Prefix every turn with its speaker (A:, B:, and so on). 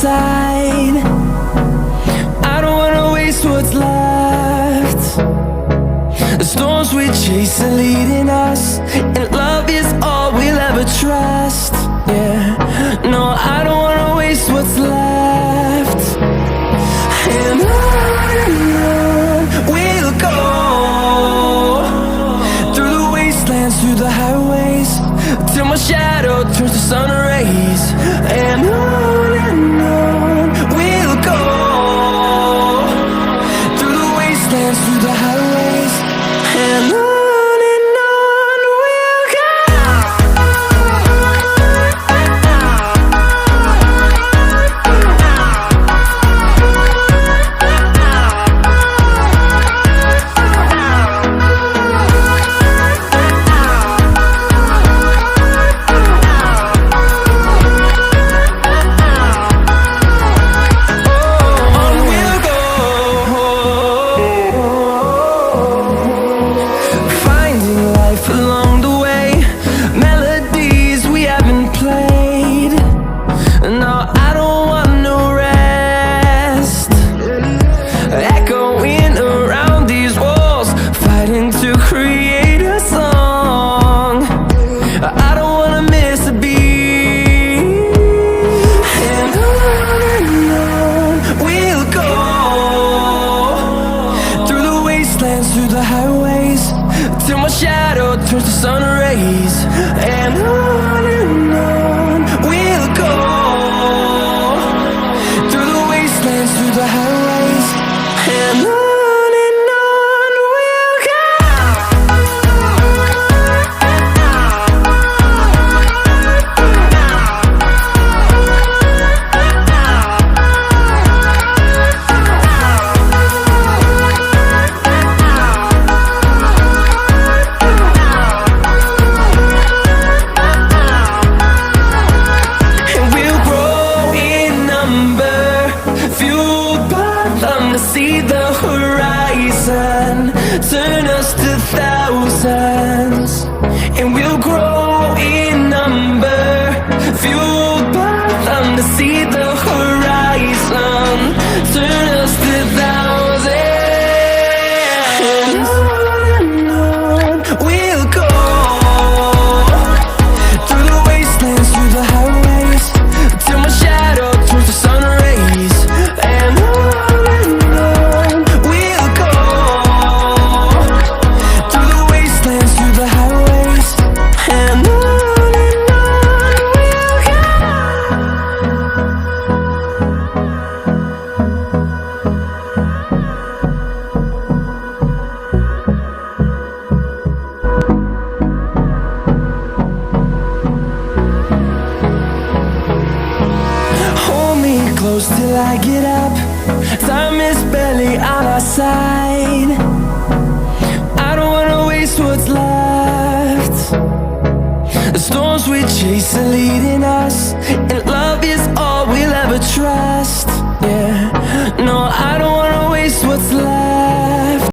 A: side. I don't wanna waste what's left. The storms we chase are leading us, and love is all we'll ever trust. Yeah, no, I don't wanna waste what's left. And on we'll go, through the wastelands, through the highways, till my shadow turns to sun rays. And on we'll go, through the wastelands, through the highways, and on we'll go. Through the highways, till my shadow turns to sun rays. And on we'll go, through the wastelands, through the highways, and on we'll go. See the horizon, turn us to thousands, and we'll grow in number, fueled by them to see the horizon, turn us to thousands. And on we'll go, through the wastelands, through the highways, till my shadow turns to sun rays. And close till I get up, time is barely on our side. I don't wanna waste what's left. The storms we chase are leading us, and